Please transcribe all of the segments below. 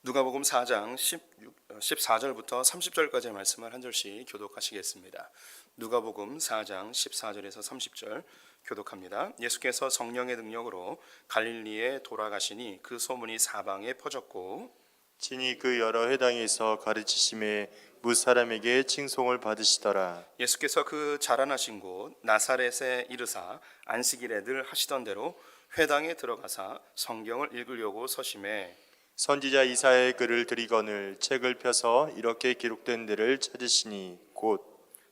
누가복음 4장 14절부터 30절까지의 말씀을 한 절씩 교독하시겠습니다. 누가복음 4장 14절에서 30절 교독합니다. 예수께서 성령의 능력으로 갈릴리에 돌아가시니 그 소문이 사방에 퍼졌고 진이 그 여러 회당에서 가르치심에 무사람에게 칭송을 받으시더라. 예수께서 그 자라나신 곳 나사렛에 이르사 안식일에 늘 하시던 대로 회당에 들어가사 성경을 읽으려고 서심해 선지자 이사야의 글을 들이거늘 책을 펴서 이렇게 기록된 데를 찾으시니 곧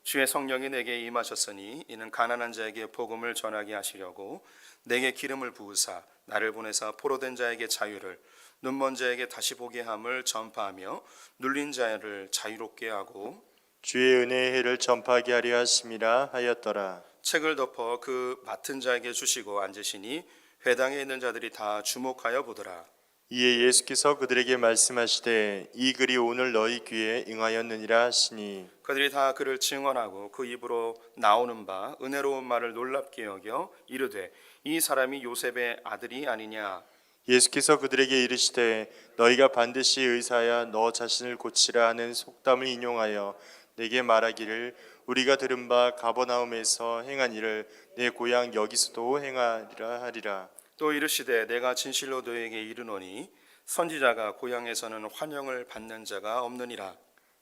주의 성령이 내게 임하셨으니 이는 가난한 자에게 복음을 전하게 하시려고 내게 기름을 부으사 나를 보내사 포로된 자에게 자유를 눈먼 자에게 다시 보게 함을 전파하며 눌린 자를 자유롭게 하고 주의 은혜의 해를 전파하게 하려 하심이라 하였더라. 책을 덮어 그 맡은 자에게 주시고 앉으시니 회당에 있는 자들이 다 주목하여 보더라. 이에 예수께서 그들에게 말씀하시되 이 글이 오늘 너희 귀에 응하였느니라 하시니 그들이 다 그를 증언하고 그 입으로 나오는 바 은혜로운 말을 놀랍게 여겨 이르되 이 사람이 요셉의 아들이 아니냐. 예수께서 그들에게 이르시되 너희가 반드시 의사야 너 자신을 고치라 하는 속담을 인용하여 내게 말하기를 우리가 들은 바 가버나움에서 행한 일을 내 고향 여기서도 행하리라 하리라. 또 이르시되 내가 진실로 너에게 이르노니 선지자가 고향에서는 환영을 받는 자가 없느니라.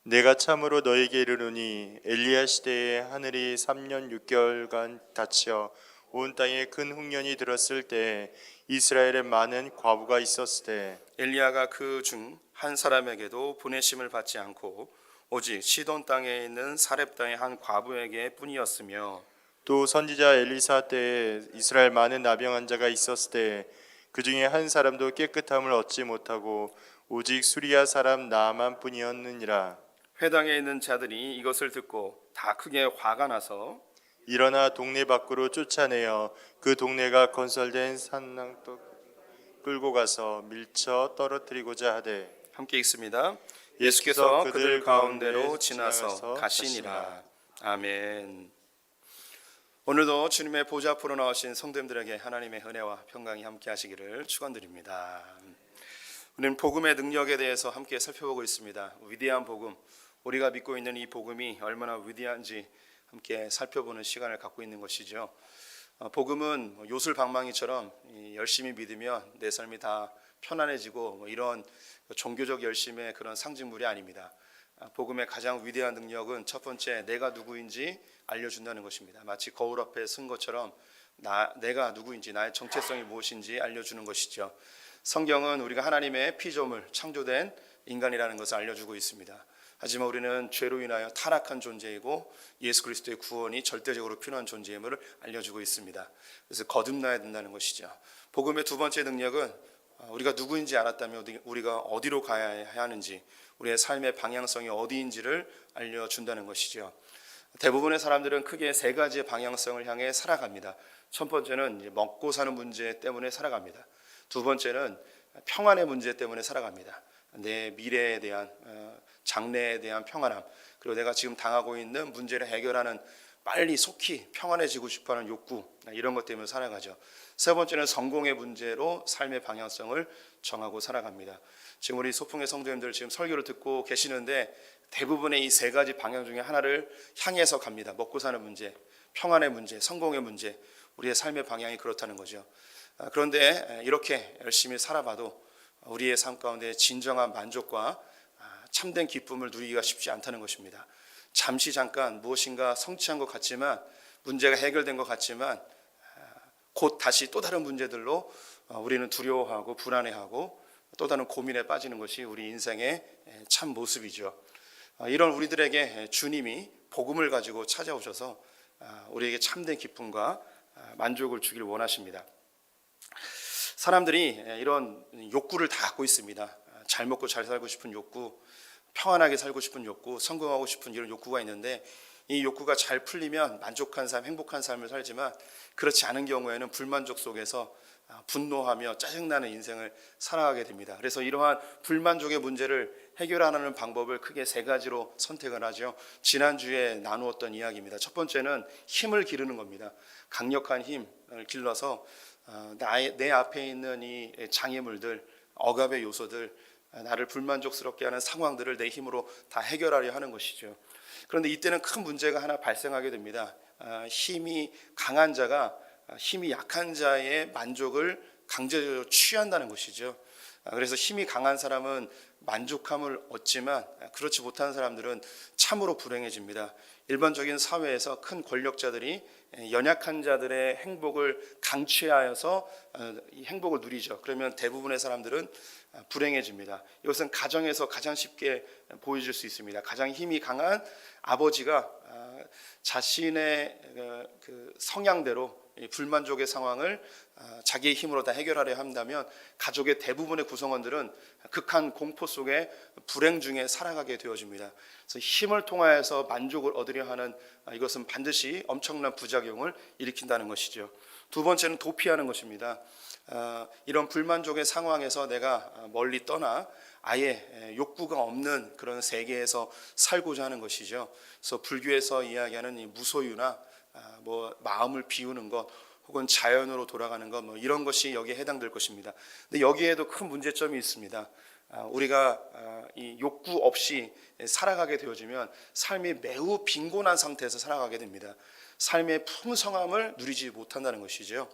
내가 참으로 너에게 이르노니 엘리야 시대에 하늘이 3년 6개월간 닫혀 온 땅에 큰 흉년이 들었을 때 이스라엘에 많은 과부가 있었을 때 엘리야가 그 중 한 사람에게도 보내심을 받지 않고 오직 시돈 땅에 있는 사렙 땅의 한 과부에게 뿐이었으며 또 선지자 엘리사 때에 이스라엘 많은 나병 자가 있었을 때 그 중에 한 사람도 깨끗함을 얻지 못하고 오직 수리아 사람 나아만 뿐이었느니라. 회당에 있는 자들이 이것을 듣고 다 크게 화가 나서 일어나 동네 밖으로 쫓아내어 그 동네가 건설된 산낭도 끌고 가서 밀쳐 떨어뜨리고자 하되 함께 읽습니다. 예수께서 그들 가운데로 지나서 가시니라. 아멘. 오늘도 주님의 보좌 앞으로 나오신 성도님들에게 하나님의 은혜와 평강이 함께 하시기를 축원드립니다. 우리는 복음의 능력에 대해서 함께 살펴보고 있습니다. 위대한 복음, 우리가 믿고 있는 이 복음이 얼마나 위대한지 함께 살펴보는 시간을 갖고 있는 것이죠. 복음은 요술방망이처럼 열심히 믿으면 내 삶이 다 편안해지고 이런 종교적 열심의 그런 상징물이 아닙니다. 복음의 가장 위대한 능력은 첫 번째 내가 누구인지 알려준다는 것입니다. 마치 거울 앞에 선 것처럼 내가 누구인지 나의 정체성이 무엇인지 알려주는 것이죠. 성경은 우리가 하나님의 피조물 창조된 인간이라는 것을 알려주고 있습니다. 하지만 우리는 죄로 인하여 타락한 존재이고 예수 그리스도의 구원이 절대적으로 필요한 존재임을 알려주고 있습니다. 그래서 거듭나야 된다는 것이죠. 복음의 두 번째 능력은 우리가 누구인지 알았다면 우리가 어디로 가야 하는지 우리의 삶의 방향성이 어디인지를 알려준다는 것이죠. 대부분의 사람들은 크게 세 가지의 방향성을 향해 살아갑니다. 첫 번째는 먹고 사는 문제 때문에 살아갑니다. 두 번째는 평안의 문제 때문에 살아갑니다. 내 미래에 대한 장래에 대한 평안함, 그리고 내가 지금 당하고 있는 문제를 해결하는 빨리 속히 평안해지고 싶어하는 욕구, 이런 것 때문에 살아가죠. 세 번째는 성공의 문제로 삶의 방향성을 정하고 살아갑니다. 지금 우리 소풍의 성도님들 지금 설교를 듣고 계시는데 대부분의 이 세 가지 방향 중에 하나를 향해서 갑니다. 먹고 사는 문제, 평안의 문제, 성공의 문제, 우리의 삶의 방향이 그렇다는 거죠. 그런데 이렇게 열심히 살아봐도 우리의 삶 가운데 진정한 만족과 참된 기쁨을 누리기가 쉽지 않다는 것입니다. 잠깐 무엇인가 성취한 것 같지만, 문제가 해결된 것 같지만 곧 다시 또 다른 문제들로 우리는 두려워하고 불안해하고 또 다른 고민에 빠지는 것이 우리 인생의 참 모습이죠. 이런 우리들에게 주님이 복음을 가지고 찾아오셔서 우리에게 참된 기쁨과 만족을 주길 원하십니다. 사람들이 이런 욕구를 다 갖고 있습니다. 잘 먹고 잘 살고 싶은 욕구, 평안하게 살고 싶은 욕구, 성공하고 싶은 이런 욕구가 있는데 이 욕구가 잘 풀리면 만족한 삶, 행복한 삶을 살지만 그렇지 않은 경우에는 불만족 속에서 분노하며 짜증나는 인생을 살아가게 됩니다. 그래서 이러한 불만족의 문제를 해결하는 방법을 크게 세 가지로 선택을 하죠. 지난주에 나누었던 이야기입니다. 첫 번째는 힘을 기르는 겁니다. 강력한 힘을 길러서 내 앞에 있는 이 장애물들, 억압의 요소들, 나를 불만족스럽게 하는 상황들을 내 힘으로 다 해결하려 하는 것이죠. 그런데 이때는 큰 문제가 하나 발생하게 됩니다. 힘이 강한 자가 힘이 약한 자의 만족을 강제적으로 취한다는 것이죠. 그래서 힘이 강한 사람은 만족함을 얻지만 그렇지 못한 사람들은 참으로 불행해집니다. 일반적인 사회에서 큰 권력자들이 연약한 자들의 행복을 강취하여서 이 행복을 누리죠. 그러면 대부분의 사람들은 불행해집니다. 이것은 가정에서 가장 쉽게 보여질 수 있습니다. 가장 힘이 강한 아버지가 자신의 그 성향대로 불만족의 상황을 자기의 힘으로 다 해결하려 한다면 가족의 대부분의 구성원들은 극한 공포 속에 불행 중에 살아가게 되어집니다. 그래서 힘을 통하여서 만족을 얻으려 하는 이것은 반드시 엄청난 부작용을 일으킨다는 것이죠. 두 번째는 도피하는 것입니다. 이런 불만족의 상황에서 내가 멀리 떠나 아예 욕구가 없는 그런 세계에서 살고자 하는 것이죠. 그래서 불교에서 이야기하는 이 무소유나 뭐 마음을 비우는 것 혹은 자연으로 돌아가는 것 뭐 이런 것이 여기에 해당될 것입니다. 근데 여기에도 큰 문제점이 있습니다. 우리가 이 욕구 없이 살아가게 되어지면 삶이 매우 빈곤한 상태에서 살아가게 됩니다. 삶의 풍성함을 누리지 못한다는 것이죠.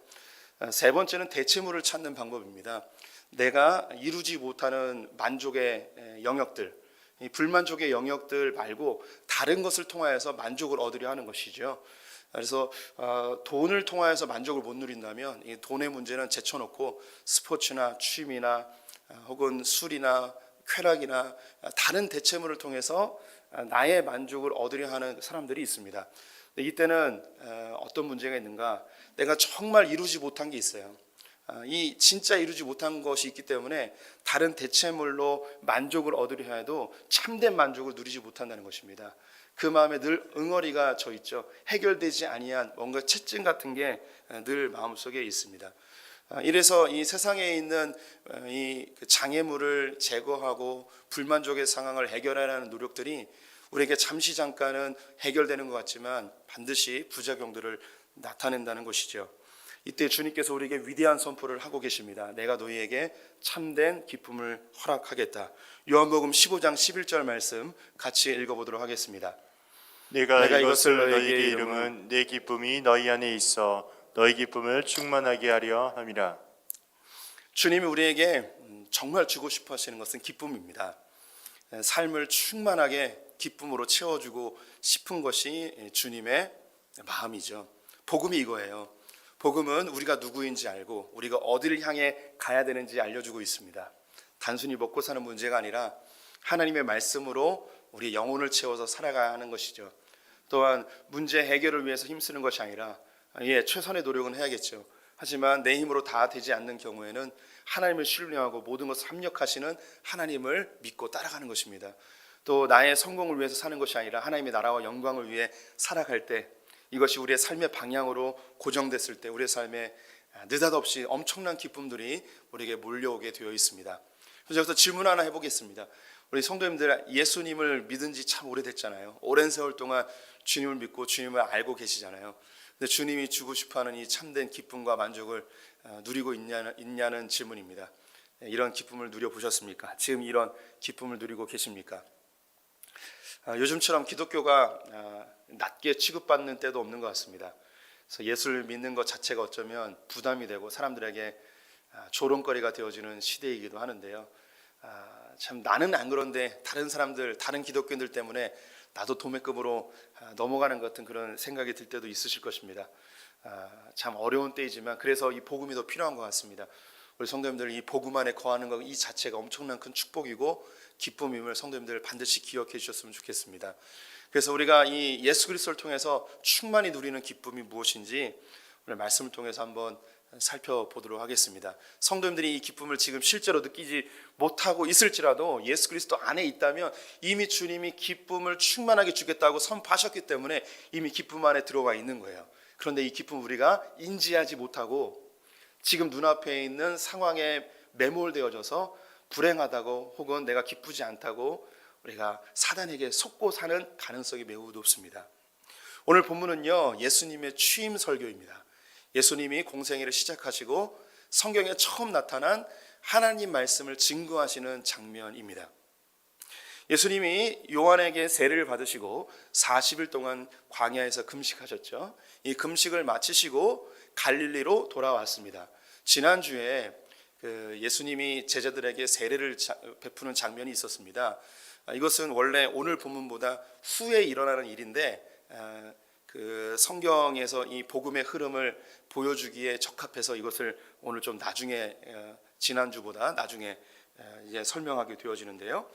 세 번째는 대체물을 찾는 방법입니다. 내가 이루지 못하는 만족의 영역들, 이 불만족의 영역들 말고 다른 것을 통하여서 만족을 얻으려 하는 것이죠. 그래서 돈을 통하여서 만족을 못 누린다면 이 돈의 문제는 제쳐놓고 스포츠나 취미나 혹은 술이나 쾌락이나 다른 대체물을 통해서 나의 만족을 얻으려 하는 사람들이 있습니다. 이때는 어떤 문제가 있는가? 내가 정말 이루지 못한 게 있어요. 이 진짜 이루지 못한 것이 있기 때문에 다른 대체물로 만족을 얻으려 해도 참된 만족을 누리지 못한다는 것입니다. 그 마음에 늘 응어리가 져 있죠. 해결되지 아니한 뭔가 채증 같은 게 늘 마음속에 있습니다. 이래서 이 세상에 있는 이 장애물을 제거하고 불만족의 상황을 해결하려는 노력들이 우리에게 잠시 잠깐은 해결되는 것 같지만 반드시 부작용들을 나타낸다는 것이죠. 이때 주님께서 우리에게 위대한 선포를 하고 계십니다. 내가 너희에게 참된 기쁨을 허락하겠다. 요한복음 15장 11절 말씀 같이 읽어보도록 하겠습니다. 내가 이것을 너희에게 이름은 내 기쁨이 너희 안에 있어 너희 기쁨을 충만하게 하려 함이라. 주님이 우리에게 정말 주고 싶어 하시는 것은 기쁨입니다. 삶을 충만하게 기쁨으로 채워주고 싶은 것이 주님의 마음이죠. 복음이 이거예요. 복음은 우리가 누구인지 알고 우리가 어디를 향해 가야 되는지 알려주고 있습니다. 단순히 먹고 사는 문제가 아니라 하나님의 말씀으로 우리의 영혼을 채워서 살아가야 하는 것이죠. 또한 문제 해결을 위해서 힘쓰는 것이 아니라 최선의 노력은 해야겠죠. 하지만 내 힘으로 다 되지 않는 경우에는 하나님을 신뢰하고 모든 것을 합력하시는 하나님을 믿고 따라가는 것입니다. 또 나의 성공을 위해서 사는 것이 아니라 하나님의 나라와 영광을 위해 살아갈 때 이것이 우리의 삶의 방향으로 고정됐을 때 우리의 삶에 느닷없이 엄청난 기쁨들이 우리에게 몰려오게 되어 있습니다. 그래서 여기서 질문 하나 해보겠습니다. 우리 성도님들 예수님을 믿은 지 참 오래됐잖아요. 오랜 세월 동안 주님을 믿고 주님을 알고 계시잖아요. 근데 주님이 주고 싶어하는 이 참된 기쁨과 만족을 누리고 있냐는 질문입니다. 이런 기쁨을 누려보셨습니까? 지금 이런 기쁨을 누리고 계십니까? 요즘처럼 기독교가 낮게 취급받는 때도 없는 것 같습니다. 그래서 예수를 믿는 것 자체가 어쩌면 부담이 되고 사람들에게 조롱거리가 되어지는 시대이기도 하는데요. 참 나는 안 그런데 다른 사람들, 다른 기독교인들 때문에 나도 도매급으로 넘어가는 것 같은 그런 생각이 들 때도 있으실 것입니다. 참 어려운 때이지만 그래서 이 복음이 더 필요한 것 같습니다. 우리 성도님들 이 복음 안에 거하는 것 이 자체가 엄청난 큰 축복이고 기쁨임을 성도님들 반드시 기억해 주셨으면 좋겠습니다. 그래서 우리가 이 예수 그리스도를 통해서 충만히 누리는 기쁨이 무엇인지 오늘 말씀을 통해서 한번 살펴보도록 하겠습니다. 성도님들이 이 기쁨을 지금 실제로 느끼지 못하고 있을지라도 예수 그리스도 안에 있다면 이미 주님이 기쁨을 충만하게 주겠다고 선포하셨기 때문에 이미 기쁨 안에 들어가 있는 거예요. 그런데 이 기쁨 우리가 인지하지 못하고 지금 눈앞에 있는 상황에 매몰되어져서 불행하다고 혹은 내가 기쁘지 않다고 우리가 사단에게 속고 사는 가능성이 매우 높습니다. 오늘 본문은요 예수님의 취임 설교입니다. 예수님이 공생애를 시작하시고 성경에 처음 나타난 하나님 말씀을 증거하시는 장면입니다. 예수님이 요한에게 세례를 받으시고 40일 동안 광야에서 금식하셨죠. 이 금식을 마치시고 갈릴리로 돌아왔습니다. 지난주에 예수님이 제자들에게 세례를 베푸는 장면이 있었습니다. 이것은 원래 오늘 본문보다 후에 일어나는 일인데 그 성경에서 이 복음의 흐름을 보여주기에 적합해서 이것을 오늘 좀 나중에 지난주보다 나중에 이제 설명하게 되어지는데요.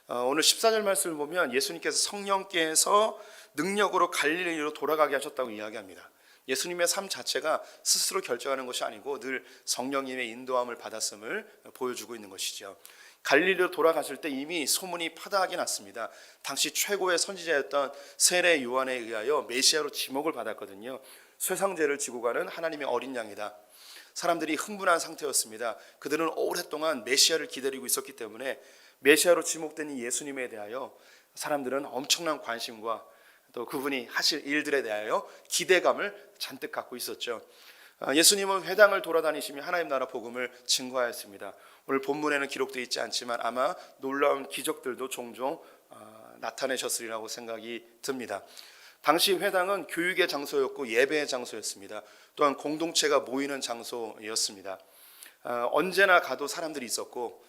오늘 14절 말씀을 보면 예수님께서 성령께서 능력으로 갈릴리로 돌아가게 하셨다고 이야기합니다. 예수님의 삶 자체가 스스로 결정하는 것이 아니고 늘 성령님의 인도함을 받았음을 보여주고 있는 것이죠. 갈릴리로 돌아가실 때 이미 소문이 파다하게 났습니다. 당시 최고의 선지자였던 세례 요한에 의하여 메시아로 지목을 받았거든요. 쇠상제를 지고 가는 하나님의 어린 양이다. 사람들이 흥분한 상태였습니다. 그들은 오랫동안 메시아를 기다리고 있었기 때문에 메시아로 지목된 이 예수님에 대하여 사람들은 엄청난 관심과 또 그분이 하실 일들에 대하여 기대감을 잔뜩 갖고 있었죠. 예수님은 회당을 돌아다니시며 하나님 나라 복음을 증거하였습니다. 오늘 본문에는 기록되어 있지 않지만 아마 놀라운 기적들도 종종 나타내셨으리라고 생각이 듭니다. 당시 회당은 교육의 장소였고 예배의 장소였습니다. 또한 공동체가 모이는 장소였습니다. 언제나 가도 사람들이 있었고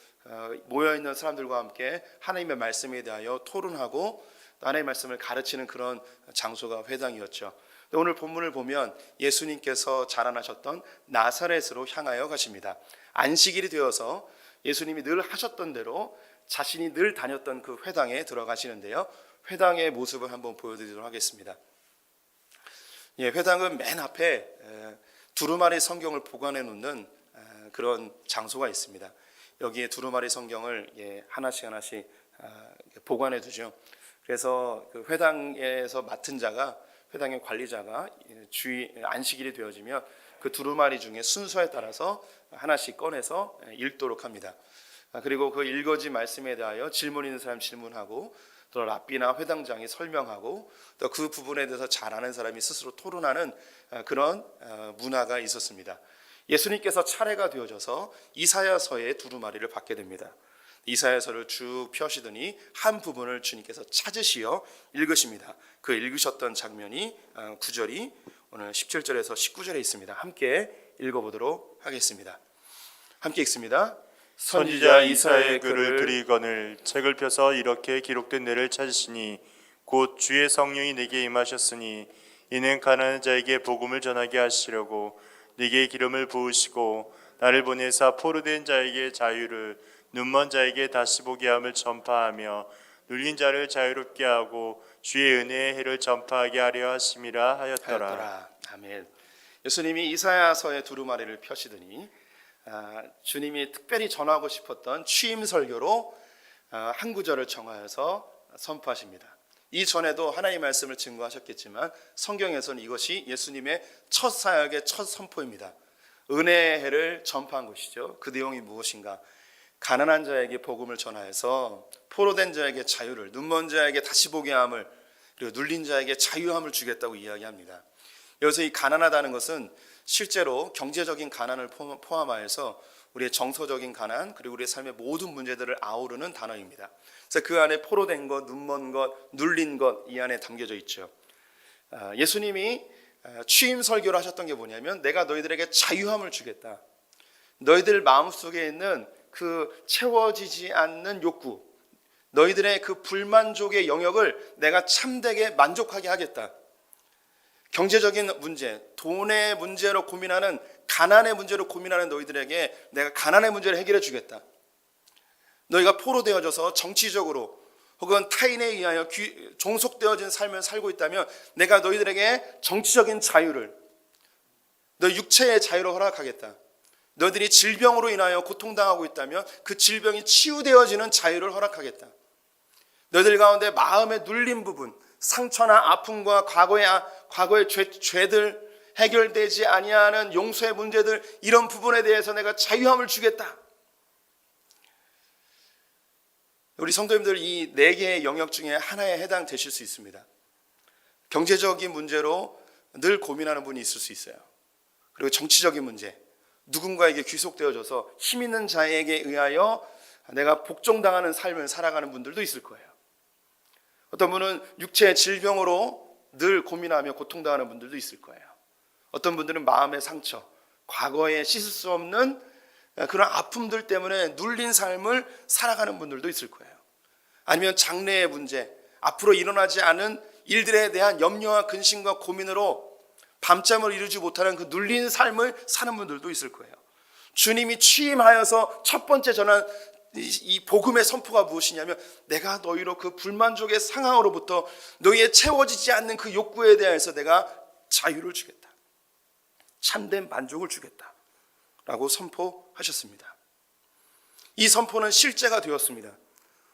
모여있는 사람들과 함께 하나님의 말씀에 대하여 토론하고 하나님의 말씀을 가르치는 그런 장소가 회당이었죠. 오늘 본문을 보면 예수님께서 자라나셨던 나사렛으로 향하여 가십니다. 안식일이 되어서 예수님이 늘 하셨던 대로 자신이 늘 다녔던 그 회당에 들어가시는데요. 회당의 모습을 한번 보여드리도록 하겠습니다. 회당은 맨 앞에 두루마리 성경을 보관해 놓는 그런 장소가 있습니다. 여기에 두루마리 성경을 하나씩 보관해 두죠. 그래서 그 회당에서 맡은 자가, 회당의 관리자가 안식일이 되어지면 그 두루마리 중에 순서에 따라서 하나씩 꺼내서 읽도록 합니다. 그리고 그 읽어진 말씀에 대하여 질문 있는 사람 질문하고 또 랍비나 회당장이 설명하고 또 그 부분에 대해서 잘 아는 사람이 스스로 토론하는 그런 문화가 있었습니다. 예수님께서 차례가 되어져서 이사야서의 두루마리를 받게 됩니다. 이사야서를 쭉 펴시더니 한 부분을 주님께서 찾으시어 읽으십니다. 그 읽으셨던 장면이 9절이 오늘 17절에서 19절에 있습니다. 함께 읽어보도록 하겠습니다. 함께 읽습니다. 선지자 이사야의 글을 드리거늘 책을 펴서 이렇게 기록된 내를 찾으시니 곧 주의 성령이 내게 임하셨으니 이는 가난한 자에게 복음을 전하게 하시려고 네게 기름을 부으시고 나를 보내사 포로된 자에게 자유를 눈먼 자에게 다시 보게 함을 전파하며 눌린 자를 자유롭게 하고 주의 은혜의 해를 전파하게 하려 하심이라 하였더라. 아멘. 예수님이 이사야서의 두루마리를 펴시더니 주님이 특별히 전하고 싶었던 취임 설교로 한 구절을 정하여서 선포하십니다. 이전에도 하나님의 말씀을 증거하셨겠지만 성경에서는 이것이 예수님의 첫 사역의 첫 선포입니다. 은혜의 해를 전파한 것이죠. 그 내용이 무엇인가? 가난한 자에게 복음을 전하여서 포로된 자에게 자유를, 눈먼 자에게 다시 보게 함을, 그리고 눌린 자에게 자유함을 주겠다고 이야기합니다. 여기서 이 가난하다는 것은 실제로 경제적인 가난을 포함하여서 우리의 정서적인 가난, 그리고 우리의 삶의 모든 문제들을 아우르는 단어입니다. 그래서 그 안에 포로된 것, 눈먼 것, 눌린 것 이 안에 담겨져 있죠. 예수님이 취임 설교를 하셨던 게 뭐냐면 내가 너희들에게 자유함을 주겠다. 너희들 마음속에 있는 그 채워지지 않는 욕구, 너희들의 그 불만족의 영역을 내가 참되게 만족하게 하겠다. 경제적인 문제, 돈의 문제로 고민하는, 가난의 문제로 고민하는 너희들에게 내가 가난의 문제를 해결해 주겠다. 너희가 포로되어져서 정치적으로 혹은 타인에 의하여 종속되어진 삶을 살고 있다면 내가 너희들에게 정치적인 자유를, 너 육체의 자유를 허락하겠다. 너희들이 질병으로 인하여 고통당하고 있다면 그 질병이 치유되어지는 자유를 허락하겠다. 너희들 가운데 마음에 눌린 부분, 상처나 아픔과 과거의 죄들, 해결되지 아니하는 용서의 문제들, 이런 부분에 대해서 내가 자유함을 주겠다. 우리 성도님들 이 4개의 영역 중에 하나에 해당되실 수 있습니다. 경제적인 문제로 늘 고민하는 분이 있을 수 있어요. 그리고 정치적인 문제, 누군가에게 귀속되어져서 힘 있는 자에게 의하여 내가 복종당하는 삶을 살아가는 분들도 있을 거예요. 어떤 분은 육체의 질병으로 늘 고민하며 고통당하는 분들도 있을 거예요. 어떤 분들은 마음의 상처, 과거에 씻을 수 없는 그런 아픔들 때문에 눌린 삶을 살아가는 분들도 있을 거예요. 아니면 장래의 문제, 앞으로 일어나지 않은 일들에 대한 염려와 근심과 고민으로 밤잠을 이루지 못하는 그 눌린 삶을 사는 분들도 있을 거예요. 주님이 취임하여서 첫 번째 전한 이 복음의 선포가 무엇이냐면 내가 너희로 그 불만족의 상황으로부터 너희의 채워지지 않는 그 욕구에 대해서 내가 자유를 주겠다. 참된 만족을 주겠다. 라고 선포하셨습니다. 이 선포는 실제가 되었습니다.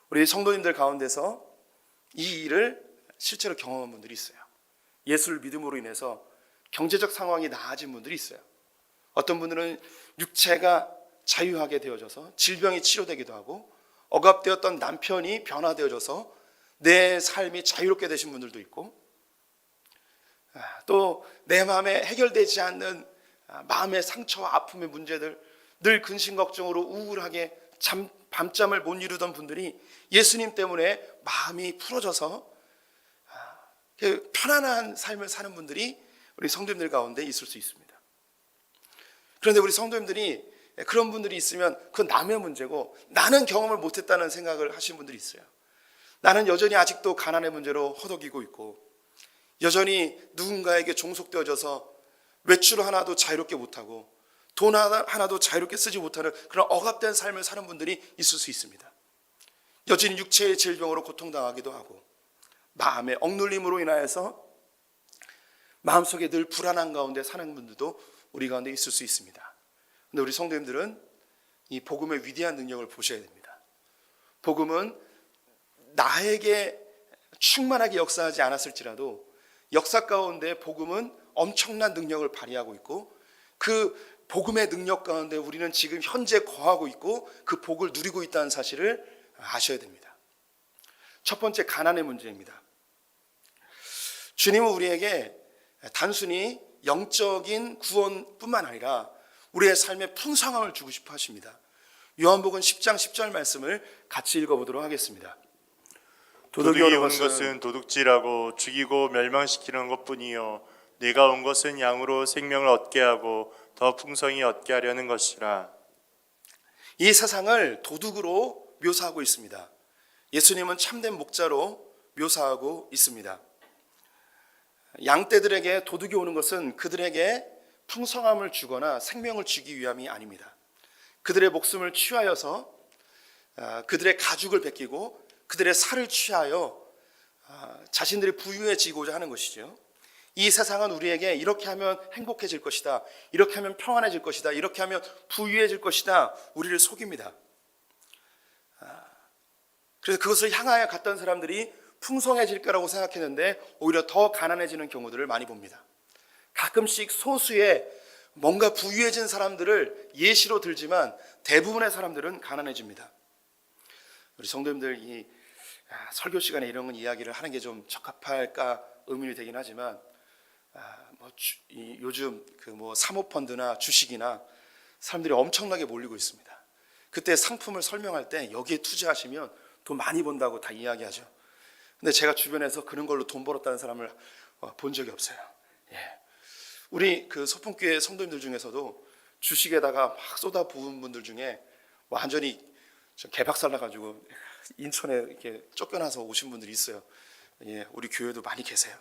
우리 성도님들 가운데서 이 일을 실제로 경험한 분들이 있어요. 예수를 믿음으로 인해서 경제적 상황이 나아진 분들이 있어요. 어떤 분들은 육체가 자유하게 되어져서 질병이 치료되기도 하고 억압되었던 남편이 변화되어져서 내 삶이 자유롭게 되신 분들도 있고 또 내 마음에 해결되지 않는 마음의 상처와 아픔의 문제들 늘 근심 걱정으로 우울하게 밤잠을 못 이루던 분들이 예수님 때문에 마음이 풀어져서 편안한 삶을 사는 분들이 우리 성도님들 가운데 있을 수 있습니다. 그런데 우리 성도님들이 그런 분들이 있으면 그건 남의 문제고 나는 경험을 못했다는 생각을 하시는 분들이 있어요. 나는 여전히 아직도 가난의 문제로 허덕이고 있고 여전히 누군가에게 종속되어져서 외출 하나도 자유롭게 못하고 돈 하나도 자유롭게 쓰지 못하는 그런 억압된 삶을 사는 분들이 있을 수 있습니다. 여전히 육체의 질병으로 고통당하기도 하고 마음의 억눌림으로 인하여서 마음속에 늘 불안한 가운데 사는 분들도 우리 가운데 있을 수 있습니다. 그런데 우리 성도님들은 이 복음의 위대한 능력을 보셔야 됩니다. 복음은 나에게 충만하게 역사하지 않았을지라도 역사 가운데 복음은 엄청난 능력을 발휘하고 있고 그 복음의 능력 가운데 우리는 지금 현재 거하고 있고 그 복을 누리고 있다는 사실을 아셔야 됩니다. 첫 번째, 가난의 문제입니다. 주님은 우리에게 단순히 영적인 구원뿐만 아니라 우리의 삶에 풍성함을 주고 싶어 하십니다. 요한복음 10장 10절 말씀을 같이 읽어보도록 하겠습니다. 도둑이 오는 것은 도둑질하고 죽이고 멸망시키는 것뿐이요 내가 온 것은 양으로 생명을 얻게 하고 더 풍성히 얻게 하려는 것이라. 이 세상을 도둑으로 묘사하고 있습니다. 예수님은 참된 목자로 묘사하고 있습니다. 양떼들에게 도둑이 오는 것은 그들에게 풍성함을 주거나 생명을 주기 위함이 아닙니다. 그들의 목숨을 취하여서 그들의 가죽을 베끼고 그들의 살을 취하여 자신들이 부유해지고자 하는 것이죠. 이 세상은 우리에게 이렇게 하면 행복해질 것이다, 이렇게 하면 평안해질 것이다, 이렇게 하면 부유해질 것이다, 우리를 속입니다. 그래서 그것을 향하여 갔던 사람들이 풍성해질 거라고 생각했는데 오히려 더 가난해지는 경우들을 많이 봅니다. 가끔씩 소수의 뭔가 부유해진 사람들을 예시로 들지만 대부분의 사람들은 가난해집니다. 우리 성도님들 이 설교 시간에 이런 이야기를 하는 게 좀 적합할까 의문이 되긴 하지만 요즘 그 사모펀드나 주식이나 사람들이 엄청나게 몰리고 있습니다. 그때 상품을 설명할 때 여기에 투자하시면 돈 많이 번다고 다 이야기하죠. 근데 제가 주변에서 그런 걸로 돈 벌었다는 사람을 본 적이 없어요. 우리 그 소풍교회 성도님들 중에서도 주식에다가 막 쏟아 부은 분들 중에 완전히 개박살 나가지고 인천에 이렇게 쫓겨나서 오신 분들이 있어요. 우리 교회도 많이 계세요.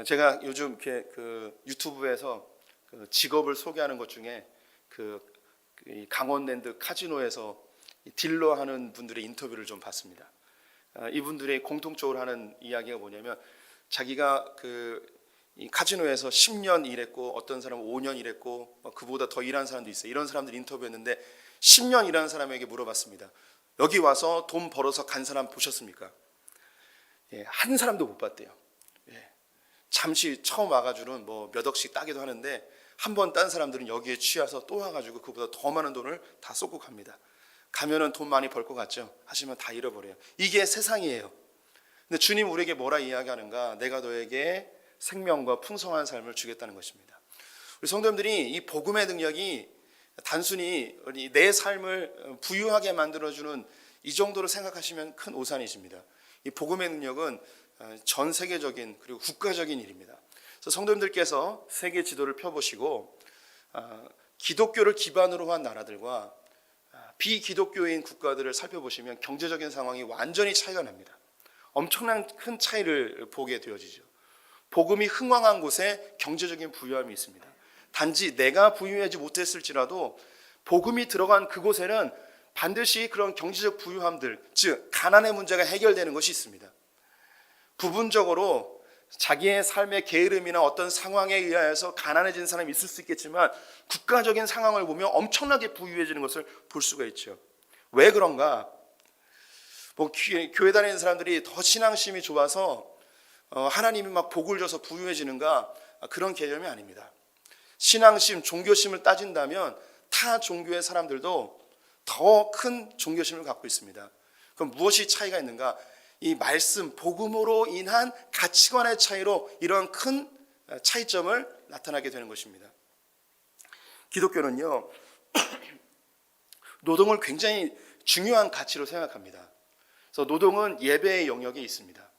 제가 요즘 이렇게 그 유튜브에서 그 직업을 소개하는 것 중에 이 강원랜드 카지노에서 딜러하는 분들의 인터뷰를 좀 봤습니다. 이분들의 공통적으로 하는 이야기가 뭐냐면 자기가 이 카지노에서 10년 일했고 어떤 사람은 5년 일했고 그보다 더 일한 사람도 있어요. 이런 사람들 인터뷰했는데 10년 일하는 사람에게 물어봤습니다. 여기 와서 돈 벌어서 간 사람 보셨습니까? 한 사람도 못 봤대요. 잠시 처음 와가지고는 몇 억씩 따기도 하는데 한 번 딴 사람들은 여기에 취해서 또 와가지고 그보다 더 많은 돈을 다 쏟고 갑니다. 가면은 돈 많이 벌 것 같죠? 하지만 다 잃어버려요. 이게 세상이에요. 근데 주님 우리에게 뭐라 이야기하는가? 내가 너에게 생명과 풍성한 삶을 주겠다는 것입니다. 우리 성도님들이 이 복음의 능력이 단순히 내 삶을 부유하게 만들어주는 이 정도로 생각하시면 큰 오산이십니다. 이 복음의 능력은 전 세계적인 그리고 국가적인 일입니다. 그래서 성도님들께서 세계 지도를 펴보시고 기독교를 기반으로 한 나라들과 비기독교인 국가들을 살펴보시면 경제적인 상황이 완전히 차이가 납니다. 엄청난 큰 차이를 보게 되어지죠. 복음이 흥왕한 곳에 경제적인 부유함이 있습니다. 단지 내가 부유하지 못했을지라도 복음이 들어간 그곳에는 반드시 그런 경제적 부유함들, 즉 가난의 문제가 해결되는 것이 있습니다. 부분적으로 자기의 삶의 게으름이나 어떤 상황에 의하여서 가난해진 사람이 있을 수 있겠지만 국가적인 상황을 보면 엄청나게 부유해지는 것을 볼 수가 있죠. 왜 그런가? 교회 다니는 사람들이 더 신앙심이 좋아서 하나님이 막 복을 줘서 부유해지는가? 그런 개념이 아닙니다. 신앙심, 종교심을 따진다면 타 종교의 사람들도 더 큰 종교심을 갖고 있습니다. 그럼 무엇이 차이가 있는가? 이 말씀, 복음으로 인한 가치관의 차이로 이런 큰 차이점을 나타나게 되는 것입니다. 기독교는요, 노동을 굉장히 중요한 가치로 생각합니다. 그래서 노동은 예배의 영역에 있습니다.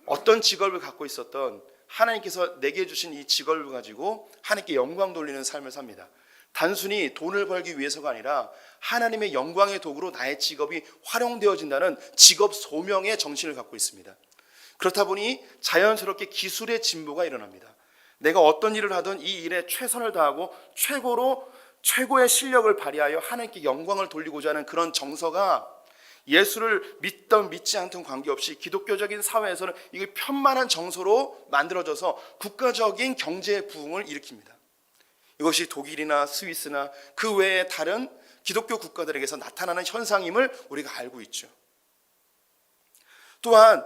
어떤 직업을 갖고 있었던 하나님께서 내게 주신 이 직업을 가지고 하나님께 영광 돌리는 삶을 삽니다. 단순히 돈을 벌기 위해서가 아니라 하나님의 영광의 도구로 나의 직업이 활용되어진다는 직업 소명의 정신을 갖고 있습니다. 그렇다 보니 자연스럽게 기술의 진보가 일어납니다. 내가 어떤 일을 하든 이 일에 최선을 다하고 최고의 실력을 발휘하여 하나님께 영광을 돌리고자 하는 그런 정서가 예수를 믿던 믿지 않던 관계없이 기독교적인 사회에서는 이게 편만한 정서로 만들어져서 국가적인 경제 부흥을 일으킵니다. 이것이 독일이나 스위스나 그 외의 다른 기독교 국가들에게서 나타나는 현상임을 우리가 알고 있죠. 또한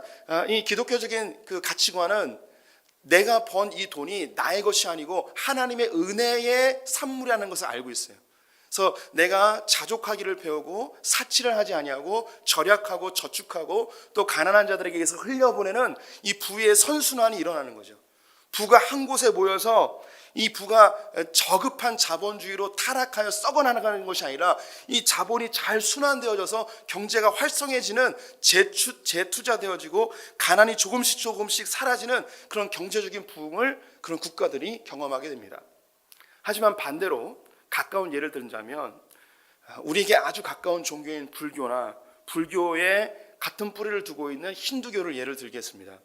이 기독교적인 그 가치관은 내가 번 이 돈이 나의 것이 아니고 하나님의 은혜의 산물이라는 것을 알고 있어요. 그래서 내가 자족하기를 배우고 사치를 하지 아니하고 절약하고 저축하고 또 가난한 자들에게서 흘려보내는 이 부의 선순환이 일어나는 거죠. 부가 한 곳에 모여서 이 부가 저급한 자본주의로 타락하여 썩어나가는 것이 아니라 이 자본이 잘 순환되어져서 경제가 활성해지는 재투자되어지고 가난이 조금씩 사라지는 그런 경제적인 부흥을 그런 국가들이 경험하게 됩니다. 하지만 반대로 가까운 예를 들자면 우리에게 아주 가까운 종교인 불교나 불교에 같은 뿌리를 두고 있는 힌두교를 예를 들겠습니다.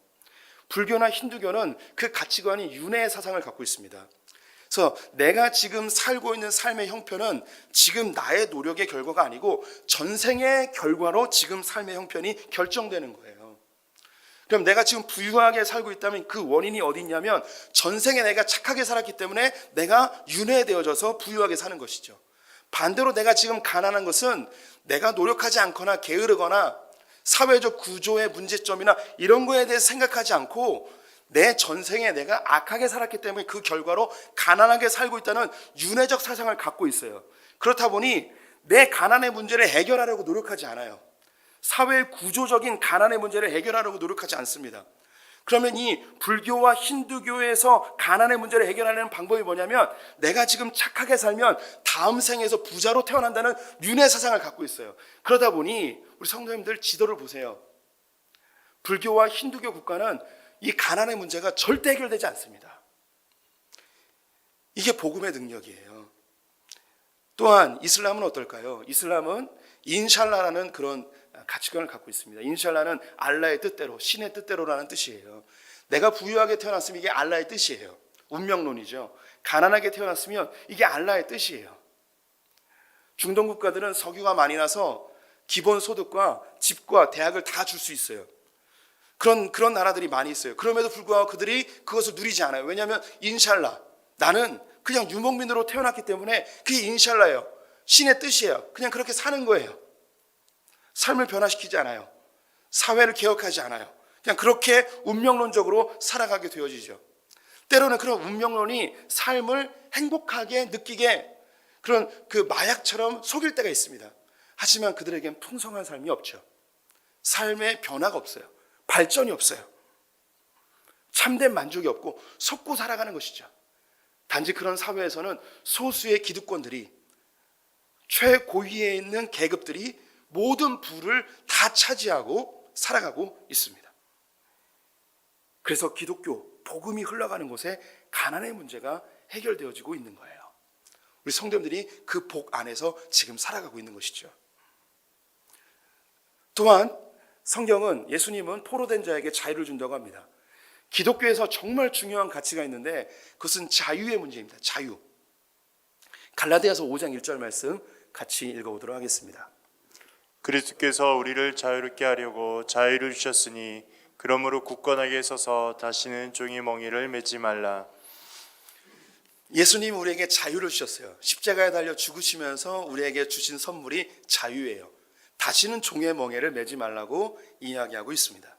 불교나 힌두교는 그 가치관이 윤회의 사상을 갖고 있습니다. 그래서 내가 지금 살고 있는 삶의 형편은 지금 나의 노력의 결과가 아니고 전생의 결과로 지금 삶의 형편이 결정되는 거예요. 그럼 내가 지금 부유하게 살고 있다면 그 원인이 어디 있냐면 전생에 내가 착하게 살았기 때문에 내가 윤회되어져서 부유하게 사는 것이죠. 반대로 내가 지금 가난한 것은 내가 노력하지 않거나 게으르거나 사회적 구조의 문제점이나 이런 거에 대해서 생각하지 않고 내 전생에 내가 악하게 살았기 때문에 그 결과로 가난하게 살고 있다는 윤회적 사상을 갖고 있어요. 그렇다 보니 내 가난의 문제를 해결하려고 노력하지 않아요. 사회 구조적인 가난의 문제를 해결하려고 노력하지 않습니다. 그러면 이 불교와 힌두교에서 가난의 문제를 해결하는 방법이 뭐냐면 내가 지금 착하게 살면 다음 생에서 부자로 태어난다는 윤회 사상을 갖고 있어요. 그러다 보니 우리 성도님들 지도를 보세요. 불교와 힌두교 국가는 이 가난의 문제가 절대 해결되지 않습니다. 이게 복음의 능력이에요. 또한 이슬람은 어떨까요? 이슬람은 인샬라라는 그런 가치관을 갖고 있습니다. 인샬라는 알라의 뜻대로, 신의 뜻대로라는 뜻이에요. 내가 부유하게 태어났으면 이게 알라의 뜻이에요. 운명론이죠. 가난하게 태어났으면 이게 알라의 뜻이에요. 중동 국가들은 석유가 많이 나서 기본 소득과 집과 대학을 다 줄 수 있어요. 그런 나라들이 많이 있어요. 그럼에도 불구하고 그들이 그것을 누리지 않아요. 왜냐하면 인샬라, 나는 그냥 유목민으로 태어났기 때문에 그게 인샬라예요. 신의 뜻이에요. 그냥 그렇게 사는 거예요. 삶을 변화시키지 않아요. 사회를 개혁하지 않아요. 그냥 그렇게 운명론적으로 살아가게 되어지죠. 때로는 그런 운명론이 삶을 행복하게 느끼게 그런 그 마약처럼 속일 때가 있습니다. 하지만 그들에겐 풍성한 삶이 없죠. 삶의 변화가 없어요. 발전이 없어요. 참된 만족이 없고 속고 살아가는 것이죠. 단지 그런 사회에서는 소수의 기득권들이, 최고위에 있는 계급들이 모든 부를 다 차지하고 살아가고 있습니다. 그래서 기독교, 복음이 흘러가는 곳에 가난의 문제가 해결되어지고 있는 거예요. 우리 성도님들이 그 복 안에서 지금 살아가고 있는 것이죠. 또한 성경은, 예수님은 포로된 자에게 자유를 준다고 합니다. 기독교에서 정말 중요한 가치가 있는데 그것은 자유의 문제입니다. 자유. 갈라디아서 5장 1절 말씀 같이 읽어보도록 하겠습니다. 그리스도께서 우리를 자유롭게 하려고 자유를 주셨으니 그러므로 굳건하게 서서 다시는 종의 멍에를 매지 말라. 예수님 우리에게 자유를 주셨어요. 십자가에 달려 죽으시면서 우리에게 주신 선물이 자유예요. 다시는 종의 멍에를 매지 말라고 이야기하고 있습니다.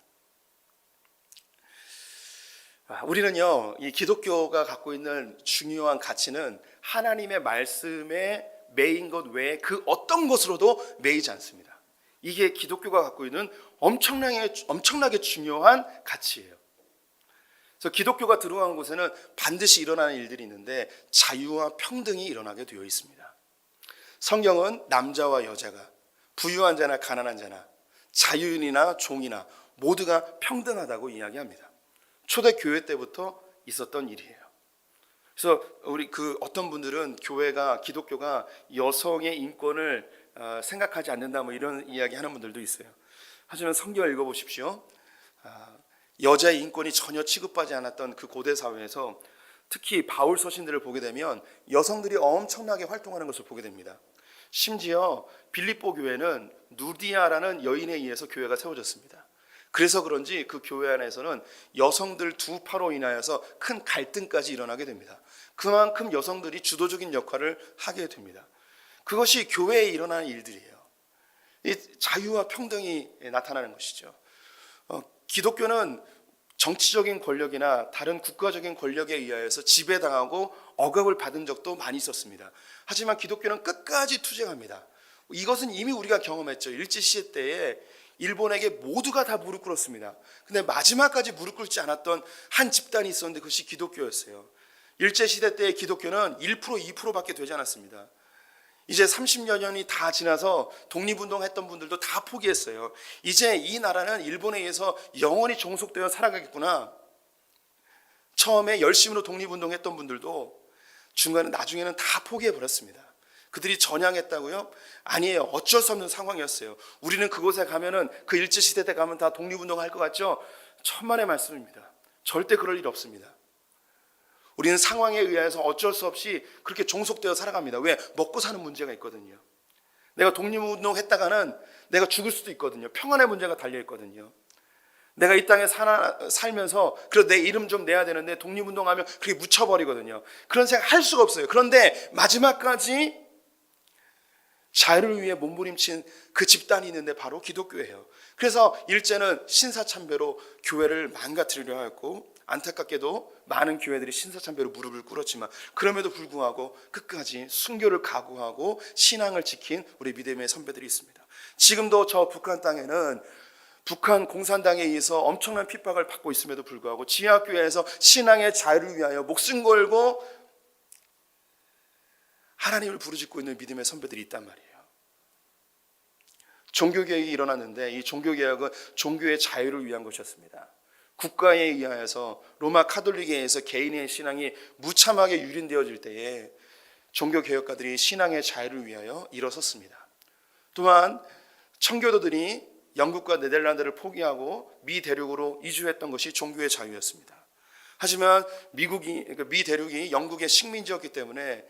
우리는요, 이 기독교가 갖고 있는 중요한 가치는 하나님의 말씀에 매인 것 외에 그 어떤 것으로도 매이지 않습니다. 이게 기독교가 갖고 있는 엄청나게 중요한 가치예요. 그래서 기독교가 들어간 곳에는 반드시 일어나는 일들이 있는데 자유와 평등이 일어나게 되어 있습니다. 성경은 남자와 여자가, 부유한 자나 가난한 자나, 자유인이나 종이나 모두가 평등하다고 이야기합니다. 초대 교회 때부터 있었던 일이에요. 그래서 우리 어떤 분들은 기독교가 여성의 인권을 생각하지 않는다 뭐 이런 이야기 하는 분들도 있어요. 하지만 성경을 읽어보십시오. 여자의 인권이 전혀 취급하지 않았던 그 고대 사회에서 특히 바울 서신들을 보게 되면 여성들이 엄청나게 활동하는 것을 보게 됩니다. 심지어 빌립보 교회는 누디아라는 여인에 의해서 교회가 세워졌습니다. 그래서 그런지 그 교회 안에서는 여성들 두 파로 인하여서 큰 갈등까지 일어나게 됩니다. 그만큼 여성들이 주도적인 역할을 하게 됩니다. 그것이 교회에 일어나는 일들이에요. 이 자유와 평등이 나타나는 것이죠. 기독교는 정치적인 권력이나 다른 국가적인 권력에 의하여서 지배당하고 억압을 받은 적도 많이 있었습니다. 하지만 기독교는 끝까지 투쟁합니다. 이것은 이미 우리가 경험했죠. 일제시대 때에 일본에게 모두가 다 무릎 꿇었습니다. 근데 마지막까지 무릎 꿇지 않았던 한 집단이 있었는데 그것이 기독교였어요. 일제시대 때의 기독교는 1%, 2%밖에 되지 않았습니다. 이제 30여 년이 다 지나서 독립운동했던 분들도 다 포기했어요. 이제 이 나라는 일본에 의해서 영원히 종속되어 살아가겠구나. 처음에 열심으로 독립운동했던 분들도 나중에는 다 포기해버렸습니다. 그들이 전향했다고요? 아니에요. 어쩔 수 없는 상황이었어요. 우리는 그곳에 가면은 그 일제시대 때 가면 다 독립운동할 것 같죠? 천만의 말씀입니다. 절대 그럴 일 없습니다. 우리는 상황에 의해서 어쩔 수 없이 그렇게 종속되어 살아갑니다. 왜? 먹고 사는 문제가 있거든요. 내가 독립운동 했다가는 내가 죽을 수도 있거든요. 평안의 문제가 달려있거든요. 내가 이 땅에 살면서 그래도 내 이름 좀 내야 되는데 독립운동하면 그렇게 묻혀버리거든요. 그런 생각 할 수가 없어요. 그런데 마지막까지 자유를 위해 몸부림친 그 집단이 있는데 바로 기독교예요. 그래서 일제는 신사참배로 교회를 망가뜨리려 하였고 안타깝게도 많은 교회들이 신사참배로 무릎을 꿇었지만 그럼에도 불구하고 끝까지 순교를 각오하고 신앙을 지킨 우리 믿음의 선배들이 있습니다. 지금도 저 북한 땅에는 북한 공산당에 의해서 엄청난 핍박을 받고 있음에도 불구하고 지하교회에서 신앙의 자유를 위하여 목숨 걸고 하나님을 부르짖고 있는 믿음의 선배들이 있단 말이에요. 종교개혁이 일어났는데 이 종교개혁은 종교의 자유를 위한 것이었습니다. 국가에 의하여서 로마 카톨릭에 의해서 개인의 신앙이 무참하게 유린되어질 때에 종교개혁가들이 신앙의 자유를 위하여 일어섰습니다. 또한 청교도들이 영국과 네덜란드를 포기하고 미 대륙으로 이주했던 것이 종교의 자유였습니다. 하지만 미 대륙이 영국의 식민지였기 때문에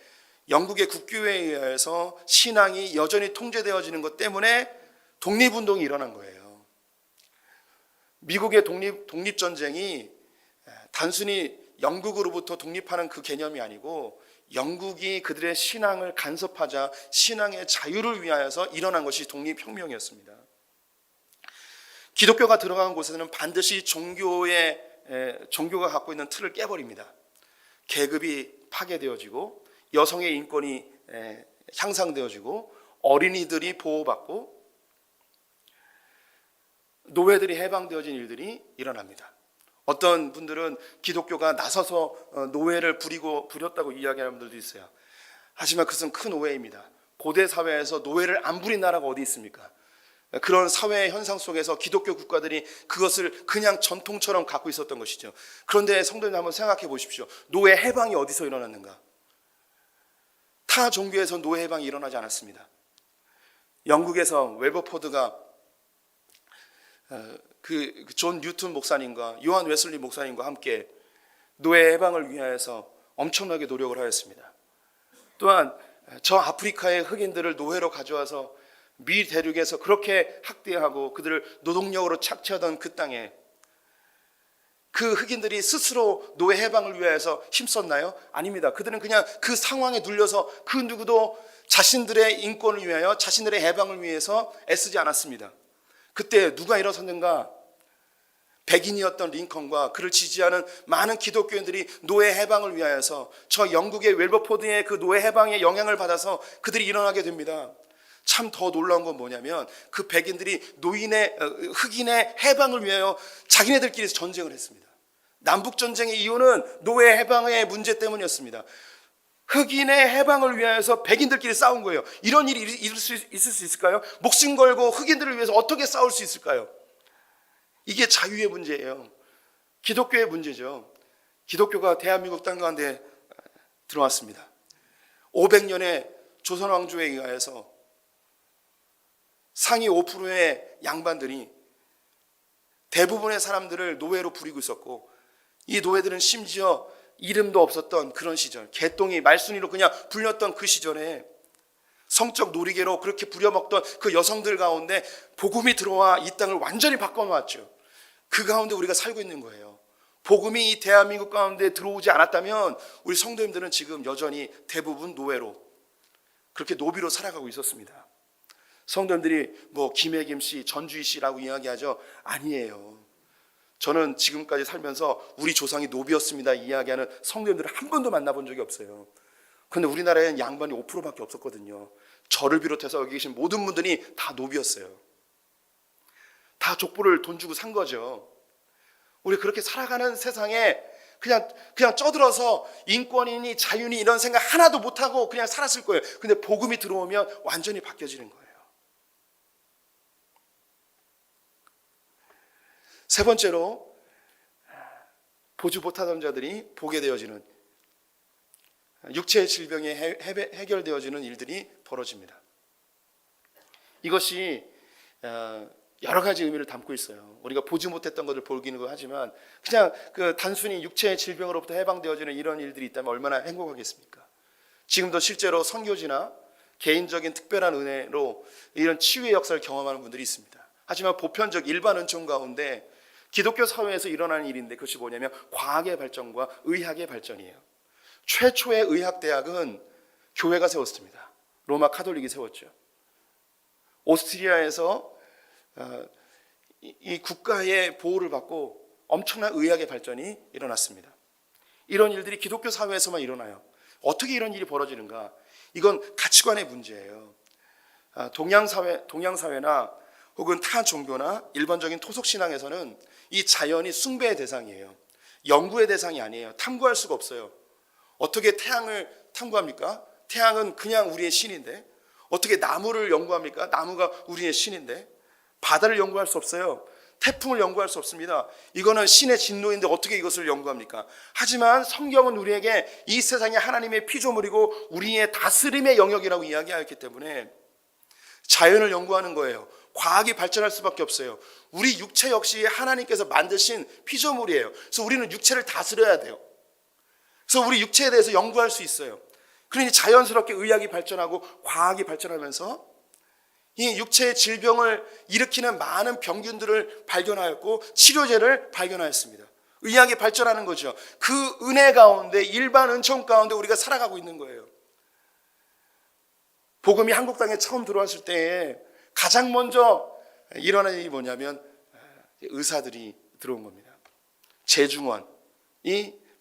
영국의 국교회에 의해서 신앙이 여전히 통제되어지는 것 때문에 독립운동이 일어난 거예요. 미국의 독립전쟁이 단순히 영국으로부터 독립하는 그 개념이 아니고 영국이 그들의 신앙을 간섭하자 신앙의 자유를 위하여서 일어난 것이 독립혁명이었습니다. 기독교가 들어간 곳에는 반드시 종교가 갖고 있는 틀을 깨버립니다. 계급이 파괴되어지고 여성의 인권이 향상되어지고 어린이들이 보호받고 노예들이 해방되어진 일들이 일어납니다. 어떤 분들은 기독교가 나서서 노예를 부렸다고 이야기하는 분들도 있어요. 하지만 그것은 큰 오해입니다. 고대 사회에서 노예를 안 부린 나라가 어디 있습니까? 그런 사회의 현상 속에서 기독교 국가들이 그것을 그냥 전통처럼 갖고 있었던 것이죠. 그런데 성도님 한번 생각해 보십시오. 노예 해방이 어디서 일어났는가? 타 종교에서 노예 해방이 일어나지 않았습니다. 영국에서 웨버포드가 존 뉴튼 목사님과 요한 웨슬리 목사님과 함께 노예 해방을 위하여서 엄청나게 노력을 하였습니다. 또한 저 아프리카의 흑인들을 노예로 가져와서 미 대륙에서 그렇게 학대하고 그들을 노동력으로 착취하던 그 땅에 그 흑인들이 스스로 노예 해방을 위하여서 힘썼나요? 아닙니다. 그들은 그냥 그 상황에 눌려서 그 누구도 자신들의 인권을 위하여 자신들의 해방을 위해서 애쓰지 않았습니다. 그때 누가 일어섰는가? 백인이었던 링컨과 그를 지지하는 많은 기독교인들이 노예 해방을 위하여서 저 영국의 웰버포드의 그 노예 해방의 영향을 받아서 그들이 일어나게 됩니다. 참 더 놀라운 건 뭐냐면 그 백인들이 흑인의 해방을 위하여 자기네들끼리 전쟁을 했습니다. 남북전쟁의 이유는 노예 해방의 문제 때문이었습니다. 흑인의 해방을 위하여서 백인들끼리 싸운 거예요. 이런 일이 있을 수 있을까요? 목숨 걸고 흑인들을 위해서 어떻게 싸울 수 있을까요? 이게 자유의 문제예요. 기독교의 문제죠. 기독교가 대한민국 땅 가운데 들어왔습니다. 500년의 조선 왕조에 의하여서 상위 5%의 양반들이 대부분의 사람들을 노예로 부리고 있었고, 이 노예들은 심지어 이름도 없었던 그런 시절, 개똥이 말순이로 그냥 불렸던 그 시절에 성적 놀이개로 그렇게 부려먹던 그 여성들 가운데 복음이 들어와 이 땅을 완전히 바꿔놓았죠. 그 가운데 우리가 살고 있는 거예요. 복음이 이 대한민국 가운데 들어오지 않았다면 우리 성도님들은 지금 여전히 대부분 노예로 그렇게 노비로 살아가고 있었습니다. 성도님들이 뭐 김혜김 씨, 전주희 씨라고 이야기하죠. 아니에요. 저는 지금까지 살면서 우리 조상이 노비였습니다 이야기하는 성도님들을 한 번도 만나본 적이 없어요. 그런데 우리나라에는 양반이 5%밖에 없었거든요. 저를 비롯해서 여기 계신 모든 분들이 다 노비였어요. 다 족보를 돈 주고 산 거죠. 우리 그렇게 살아가는 세상에 그냥 쪄들어서 인권이니 자유니 이런 생각 하나도 못하고 그냥 살았을 거예요. 근데 복음이 들어오면 완전히 바뀌어지는 거예요. 세 번째로 보지 못하던 자들이 보게 되어지는, 육체의 질병이 해결되어지는 일들이 벌어집니다. 이것이 여러 가지 의미를 담고 있어요. 우리가 보지 못했던 것을 보기는 하지만 그냥 그 단순히 육체의 질병으로부터 해방되어지는 이런 일들이 있다면 얼마나 행복하겠습니까? 지금도 실제로 선교지나 개인적인 특별한 은혜로 이런 치유의 역사를 경험하는 분들이 있습니다. 하지만 보편적 일반 은총 가운데 기독교 사회에서 일어나는 일인데 그것이 뭐냐면 과학의 발전과 의학의 발전이에요. 최초의 의학대학은 교회가 세웠습니다. 로마 카톨릭이 세웠죠. 오스트리아에서 이 국가의 보호를 받고 엄청난 의학의 발전이 일어났습니다. 이런 일들이 기독교 사회에서만 일어나요. 어떻게 이런 일이 벌어지는가? 이건 가치관의 문제예요. 동양사회나 혹은 타 종교나 일반적인 토속신앙에서는 이 자연이 숭배의 대상이에요. 연구의 대상이 아니에요. 탐구할 수가 없어요. 어떻게 태양을 탐구합니까? 태양은 그냥 우리의 신인데. 어떻게 나무를 연구합니까? 나무가 우리의 신인데. 바다를 연구할 수 없어요. 태풍을 연구할 수 없습니다. 이거는 신의 진노인데 어떻게 이것을 연구합니까? 하지만 성경은 우리에게 이 세상이 하나님의 피조물이고 우리의 다스림의 영역이라고 이야기하였기 때문에 자연을 연구하는 거예요. 과학이 발전할 수밖에 없어요. 우리 육체 역시 하나님께서 만드신 피조물이에요. 그래서 우리는 육체를 다스려야 돼요. 그래서 우리 육체에 대해서 연구할 수 있어요. 그러니 자연스럽게 의학이 발전하고 과학이 발전하면서 이 육체의 질병을 일으키는 많은 병균들을 발견하였고 치료제를 발견하였습니다. 의학이 발전하는 거죠. 그 은혜 가운데, 일반 은총 가운데 우리가 살아가고 있는 거예요. 복음이 한국 땅에 처음 들어왔을 때에 가장 먼저 일어난 일이 뭐냐면 의사들이 들어온 겁니다. 재중원이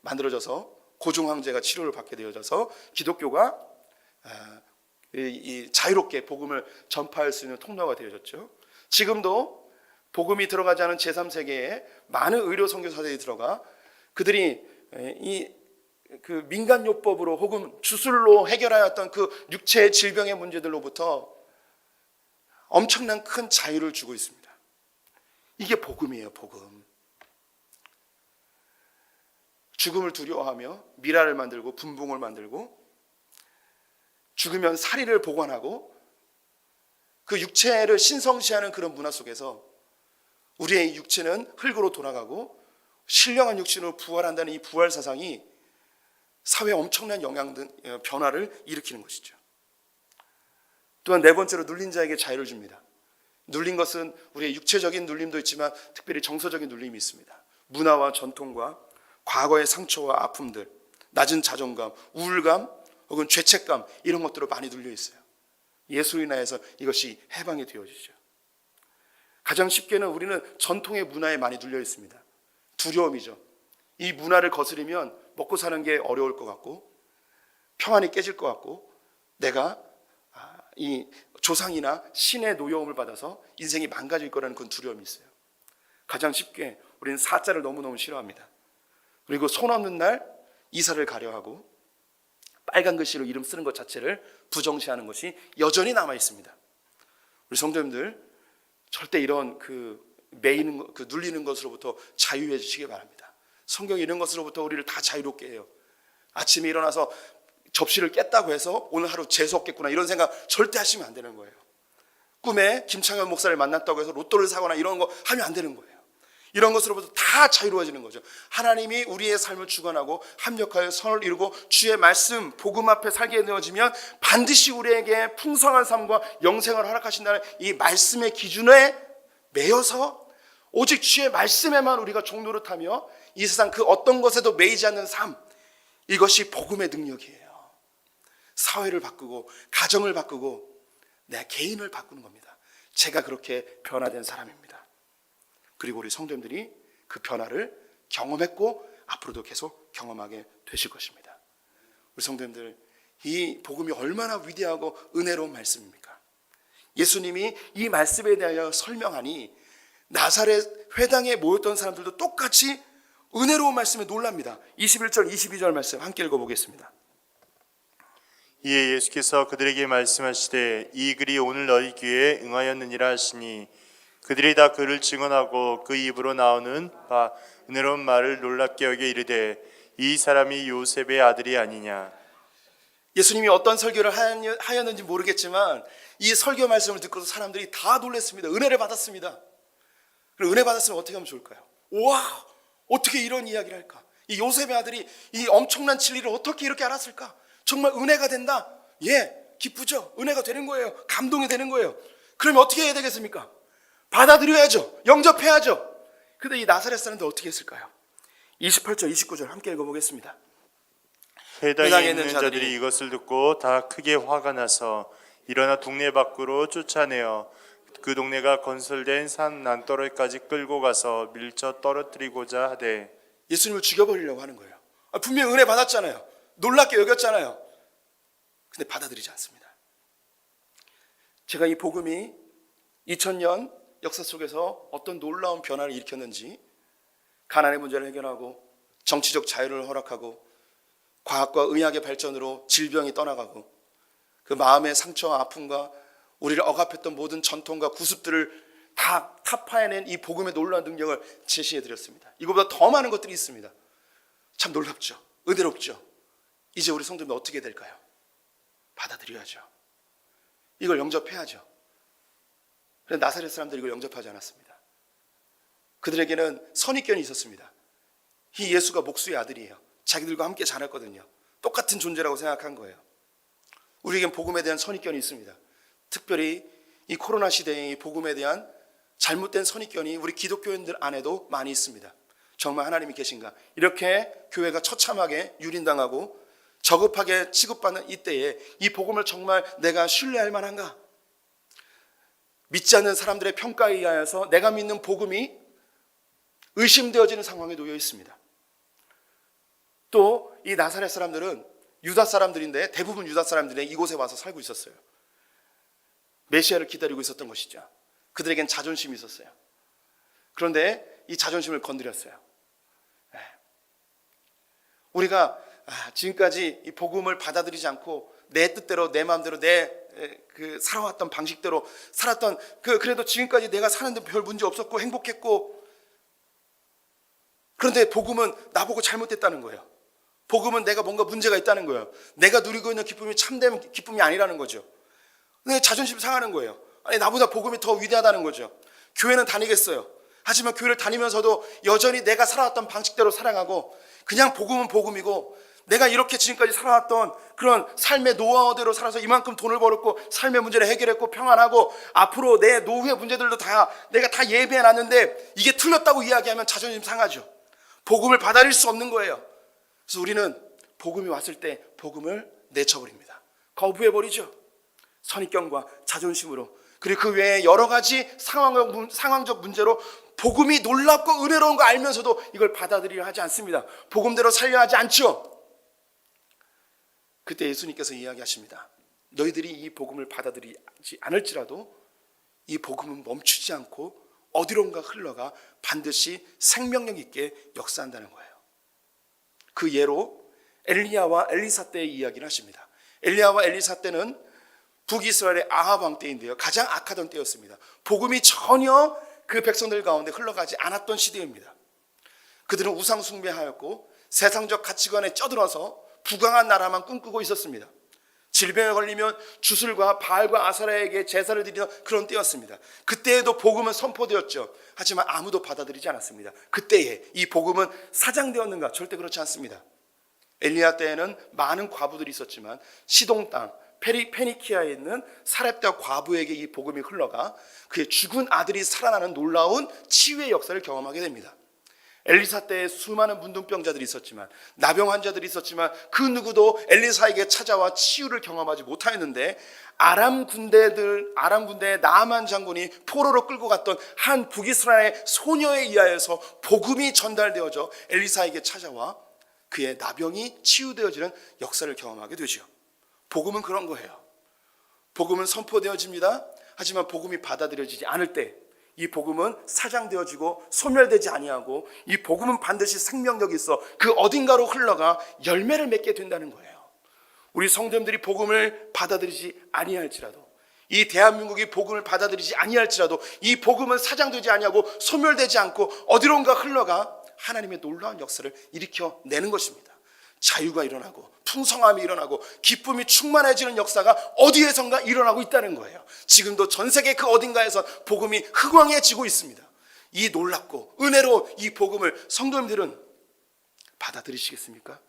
만들어져서 고종황제가 치료를 받게 되어져서 기독교가 자유롭게 복음을 전파할 수 있는 통로가 되어졌죠. 지금도 복음이 들어가지 않은 제3세계에 많은 의료 선교사들이 들어가 그들이 그 민간요법으로 혹은 주술로 해결하였던 그 육체의 질병의 문제들로부터 엄청난 큰 자유를 주고 있습니다. 이게 복음이에요, 복음. 죽음을 두려워하며 미라를 만들고 분봉을 만들고 죽으면 사리를 보관하고 그 육체를 신성시하는 그런 문화 속에서 우리의 육체는 흙으로 돌아가고 신령한 육신으로 부활한다는 이 부활 사상이 사회에 엄청난 변화를 일으키는 것이죠. 또한 네 번째로 눌린 자에게 자유를 줍니다. 눌린 것은 우리의 육체적인 눌림도 있지만 특별히 정서적인 눌림이 있습니다. 문화와 전통과 과거의 상처와 아픔들, 낮은 자존감, 우울감 혹은 죄책감 이런 것들로 많이 눌려 있어요. 예수로 인하여서 이것이 해방이 되어지죠. 가장 쉽게는 우리는 전통의 문화에 많이 눌려 있습니다. 두려움이죠. 이 문화를 거스르면 먹고 사는 게 어려울 것 같고 평안이 깨질 것 같고 내가 이 조상이나 신의 노여움을 받아서 인생이 망가질 거라는 그런 두려움이 있어요. 가장 쉽게 우리는 사자를 너무너무 싫어합니다. 그리고 손 없는 날 이사를 가려 하고 빨간 글씨로 이름 쓰는 것 자체를 부정시하는 것이 여전히 남아 있습니다. 우리 성도님들 절대 이런 매이는 눌리는 것으로부터 자유해 주시기 바랍니다. 성경이 이런 것으로부터 우리를 다 자유롭게 해요. 아침에 일어나서 접시를 깼다고 해서 오늘 하루 재수없겠구나 이런 생각 절대 하시면 안 되는 거예요. 꿈에 김창현 목사를 만났다고 해서 로또를 사거나 이런 거 하면 안 되는 거예요. 이런 것으로부터 다 자유로워지는 거죠. 하나님이 우리의 삶을 주관하고 합력하여 선을 이루고 주의 말씀 복음 앞에 살게 되어지면 반드시 우리에게 풍성한 삶과 영생을 허락하신다는 이 말씀의 기준에 매여서 오직 주의 말씀에만 우리가 종노릇하며 이 세상 그 어떤 것에도 매이지 않는 삶, 이것이 복음의 능력이에요. 사회를 바꾸고 가정을 바꾸고 내 개인을 바꾸는 겁니다. 제가 그렇게 변화된 사람입니다. 그리고 우리 성도님들이 그 변화를 경험했고 앞으로도 계속 경험하게 되실 것입니다. 우리 성도님들, 이 복음이 얼마나 위대하고 은혜로운 말씀입니까? 예수님이 이 말씀에 대하여 설명하니 나사렛 회당에 모였던 사람들도 똑같이 은혜로운 말씀에 놀랍니다. 21절 22절 말씀 함께 읽어보겠습니다. 이에 예수께서 그들에게 말씀하시되 이 글이 오늘 너희 귀에 응하였느니라 하시니 그들이 다 그를 증언하고 그 입으로 나오는 바 은혜로운 말을 놀랍게 여겨 이르되 이 사람이 요셉의 아들이 아니냐. 예수님이 어떤 설교를 하였는지 모르겠지만 이 설교 말씀을 듣고서 사람들이 다 놀랐습니다. 은혜를 받았습니다. 그리고 은혜 받았으면 어떻게 하면 좋을까요? 와, 어떻게 이런 이야기를 할까? 이 요셉의 아들이 이 엄청난 진리를 어떻게 이렇게 알았을까? 정말 은혜가 된다. 예, 기쁘죠. 은혜가 되는 거예요. 감동이 되는 거예요. 그러면 어떻게 해야 되겠습니까? 받아들여야죠. 영접해야죠. 근데 이 나사렛 사람들 어떻게 했을까요? 28절 29절 함께 읽어보겠습니다. 회당에 있는 자들이 이것을 듣고 다 크게 화가 나서 일어나 동네 밖으로 쫓아내어 그 동네가 건설된 산 난더러까지 끌고 가서 밀쳐 떨어뜨리고자 하되. 예수님을 죽여버리려고 하는 거예요. 분명히 은혜 받았잖아요. 놀랍게 여겼잖아요. 근데 받아들이지 않습니다. 제가 이 복음이 2000년 역사 속에서 어떤 놀라운 변화를 일으켰는지, 가난의 문제를 해결하고 정치적 자유를 허락하고 과학과 의학의 발전으로 질병이 떠나가고 그 마음의 상처와 아픔과 우리를 억압했던 모든 전통과 구습들을 다 타파해낸 이 복음의 놀라운 능력을 제시해드렸습니다. 이거보다 더 많은 것들이 있습니다. 참 놀랍죠. 은혜롭죠. 이제 우리 성도님은 어떻게 될까요? 받아들여야죠. 이걸 영접해야죠. 그런데 나사렛 사람들이 이걸 영접하지 않았습니다. 그들에게는 선입견이 있었습니다. 이 예수가 목수의 아들이에요. 자기들과 함께 자랐거든요. 똑같은 존재라고 생각한 거예요. 우리에겐 복음에 대한 선입견이 있습니다. 특별히 이 코로나 시대의 복음에 대한 잘못된 선입견이 우리 기독교인들 안에도 많이 있습니다. 정말 하나님이 계신가? 이렇게 교회가 처참하게 유린당하고 저급하게 취급받는 이때에 이 복음을 정말 내가 신뢰할 만한가? 믿지 않는 사람들의 평가에 의하여서 내가 믿는 복음이 의심되어지는 상황에 놓여 있습니다. 또 이 나사렛 사람들은 유다 사람들인데 대부분 유다 사람들이 이곳에 와서 살고 있었어요. 메시아를 기다리고 있었던 것이죠. 그들에겐 자존심이 있었어요. 그런데 이 자존심을 건드렸어요. 우리가 지금까지 이 복음을 받아들이지 않고 내 뜻대로 내 마음대로 내 살아왔던 방식대로 살았던 그래도 지금까지 내가 사는데 별 문제 없었고 행복했고, 그런데 복음은 나보고 잘못됐다는 거예요. 복음은 내가 뭔가 문제가 있다는 거예요. 내가 누리고 있는 기쁨이 참된 기쁨이 아니라는 거죠. 근데 자존심 상하는 거예요. 아니, 나보다 복음이 더 위대하다는 거죠. 교회는 다니겠어요. 하지만 교회를 다니면서도 여전히 내가 살아왔던 방식대로 살아가고, 그냥 복음은 복음이고, 내가 이렇게 지금까지 살아왔던 그런 삶의 노하우대로 살아서 이만큼 돈을 벌었고 삶의 문제를 해결했고 평안하고 앞으로 내 노후의 문제들도 다 내가 다 예비해놨는데 이게 틀렸다고 이야기하면 자존심 상하죠. 복음을 받아들일 수 없는 거예요. 그래서 우리는 복음이 왔을 때 복음을 내쳐버립니다. 거부해버리죠. 선입견과 자존심으로. 그리고 그 외에 여러 가지 상황적 문제로 복음이 놀랍고 은혜로운 거 알면서도 이걸 받아들이려 하지 않습니다. 복음대로 살려 하지 않죠. 그때 예수님께서 이야기하십니다. 너희들이 이 복음을 받아들이지 않을지라도 이 복음은 멈추지 않고 어디론가 흘러가 반드시 생명력 있게 역사한다는 거예요. 그 예로 엘리야와 엘리사 때의 이야기를 하십니다. 엘리야와 엘리사 때는 북이스라엘의 아합 왕 때인데요, 가장 악하던 때였습니다. 복음이 전혀 그 백성들 가운데 흘러가지 않았던 시대입니다. 그들은 우상 숭배하였고 세상적 가치관에 쩌들어서 부강한 나라만 꿈꾸고 있었습니다. 질병에 걸리면 주술과 바알과 아사라에게 제사를 드리던 그런 때였습니다. 그때에도 복음은 선포되었죠. 하지만 아무도 받아들이지 않았습니다. 그때에 이 복음은 사장되었는가? 절대 그렇지 않습니다. 엘리야 때에는 많은 과부들이 있었지만 시동 땅 페니키아에 있는 사렙다 과부에게 이 복음이 흘러가 그의 죽은 아들이 살아나는 놀라운 치유의 역사를 경험하게 됩니다. 엘리사 때에 수많은 문둥병자들이 있었지만, 나병 환자들이 있었지만 그 누구도 엘리사에게 찾아와 치유를 경험하지 못하였는데, 아람 군대의 나아만 장군이 포로로 끌고 갔던 한 북이스라엘의 소녀에 의하여서 복음이 전달되어져 엘리사에게 찾아와 그의 나병이 치유되어지는 역사를 경험하게 되죠. 복음은 그런 거예요. 복음은 선포되어집니다. 하지만 복음이 받아들여지지 않을 때 이 복음은 사장되어지고 소멸되지 아니하고, 이 복음은 반드시 생명력이 있어 그 어딘가로 흘러가 열매를 맺게 된다는 거예요. 우리 성도님들이 복음을 받아들이지 아니할지라도, 이 대한민국이 복음을 받아들이지 아니할지라도 이 복음은 사장되지 아니하고 소멸되지 않고 어디론가 흘러가 하나님의 놀라운 역사를 일으켜내는 것입니다. 자유가 일어나고 풍성함이 일어나고 기쁨이 충만해지는 역사가 어디에선가 일어나고 있다는 거예요. 지금도 전 세계 그 어딘가에서 복음이 흥왕해지고 있습니다. 이 놀랍고 은혜로운 이 복음을 성도님들은 받아들이시겠습니까?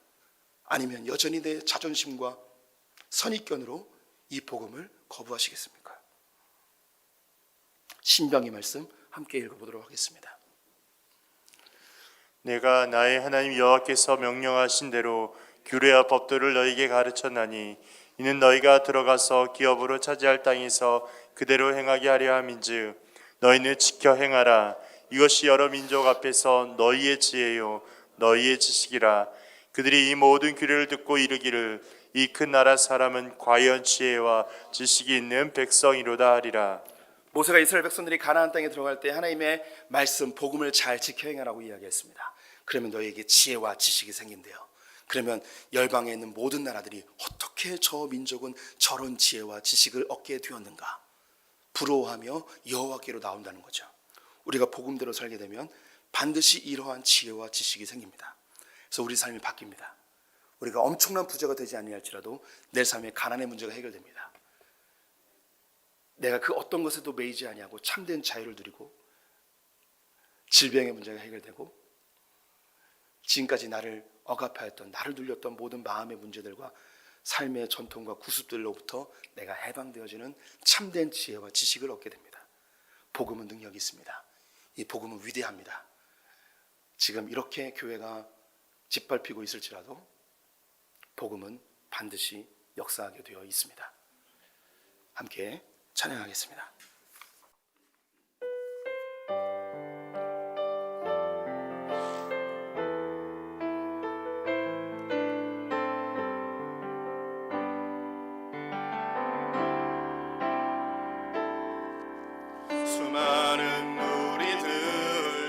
아니면 여전히 내 자존심과 선입견으로 이 복음을 거부하시겠습니까? 신명기 말씀 함께 읽어보도록 하겠습니다. 내가 나의 하나님 여호와께서 명령하신 대로 규례와 법도를 너희에게 가르쳤나니 이는 너희가 들어가서 기업으로 차지할 땅에서 그대로 행하게 하려 함인즉 너희는 지켜 행하라. 이것이 여러 민족 앞에서 너희의 지혜요 너희의 지식이라. 그들이 이 모든 규례를 듣고 이르기를 이 큰 나라 사람은 과연 지혜와 지식이 있는 백성이로다 하리라. 모세가 이스라엘 백성들이 가나안 땅에 들어갈 때 하나님의 말씀 복음을 잘 지켜 행하라고 이야기했습니다. 그러면 너희에게 지혜와 지식이 생긴대요. 그러면 열방에 있는 모든 나라들이 어떻게 저 민족은 저런 지혜와 지식을 얻게 되었는가 부러워하며 여호와께로 나온다는 거죠. 우리가 복음대로 살게 되면 반드시 이러한 지혜와 지식이 생깁니다. 그래서 우리 삶이 바뀝니다. 우리가 엄청난 부자가 되지 아니할지라도 내 삶의 가난의 문제가 해결됩니다. 내가 그 어떤 것에도 매이지 아니하고 참된 자유를 누리고 질병의 문제가 해결되고 지금까지 나를 억압하였던 나를 눌렸던 모든 마음의 문제들과 삶의 전통과 구습들로부터 내가 해방되어지는 참된 지혜와 지식을 얻게 됩니다. 복음은 능력이 있습니다. 이 복음은 위대합니다. 지금 이렇게 교회가 짓밟히고 있을지라도 복음은 반드시 역사하게 되어 있습니다. 함께 찬양하겠습니다. 수많은 무리들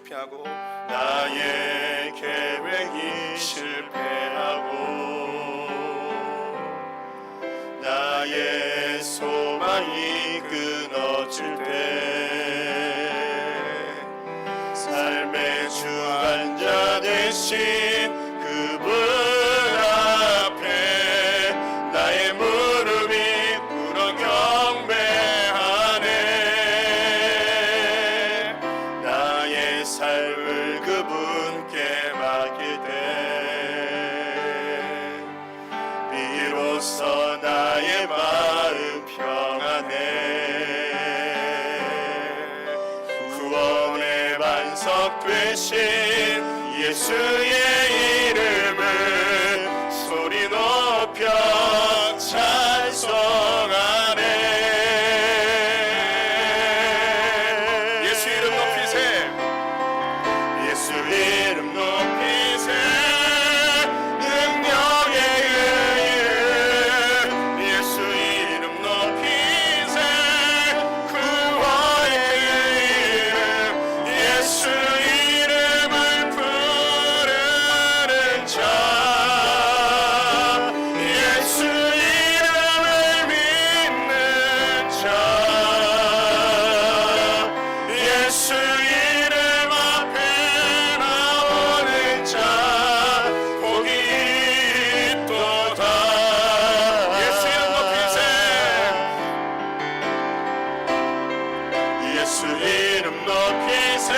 실패하고 나의 계획이 실패하고 나의 소망이 끊어질 때 삶의 주관자 되신 그분 앞에 나의 무릎이 꿇어 경배하네. 나의 삶을 그분께 맡길 때 비로소 나의 마음 평안해. 구원의 반석 되신 예수의 이름을 소리 높여 찬송하네. 예수 이름 높이세. 예수 이름 높이세. 능력의 이름 예수 이름 높이세. 구원의 이름 예수 이름을 부르는 자 예수 이름을 믿는 자 예수 이름 앞에 나오는 자 복이 있도다. 예수 이름 높이세. 예수 이름 높이세.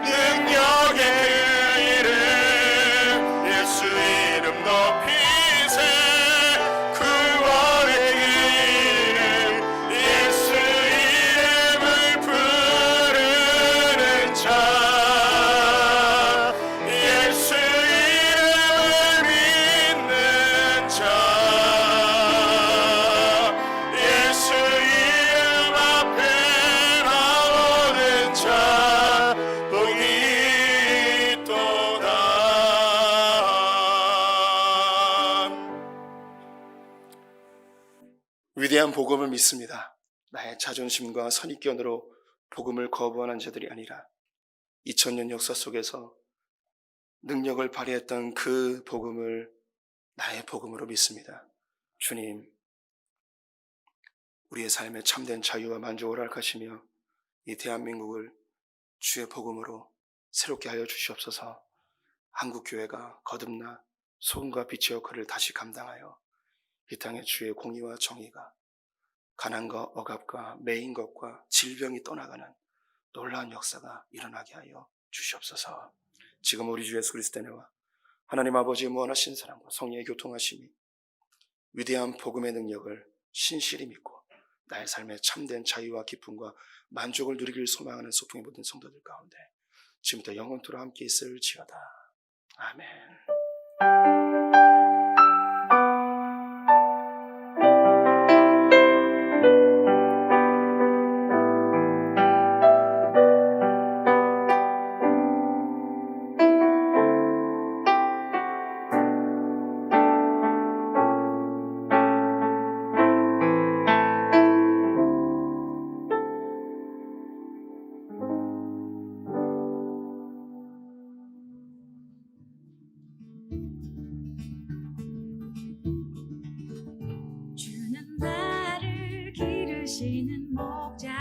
능력의 그 이름 예수 이름 높이세. 구원의 그 이름 예수 이름을 부르는 자 예수 이름을 믿는 자 예수 이름 앞에 나오는 자 복이 있도다. 위대한 복음을 믿습니다. 나의 자존심과 선입견으로 복음을 거부하는 자들이 아니라 2000년 역사 속에서 능력을 발휘했던 그 복음을 나의 복음으로 믿습니다. 주님, 우리의 삶에 참된 자유와 만족을 허락하시며 이 대한민국을 주의 복음으로 새롭게 하여 주시옵소서. 한국교회가 거듭나 소금과 빛의 역할을 다시 감당하여 이 땅에 주의 공의와 정의가 가난과 억압과 매인 것과 질병이 떠나가는 놀라운 역사가 일어나게 하여 주시옵소서. 지금 우리 주 예수 그리스도의 은혜와 하나님 아버지의 무한하신 사랑과 성령의 교통하심이 위대한 복음의 능력을 신실히 믿고 나의 삶에 참된 자유와 기쁨과 만족을 누리길 소망하는 소통의 모든 성도들 가운데 지금부터 영원토록 함께 있을지어다. 아멘. 주는 나를 기르시는 목자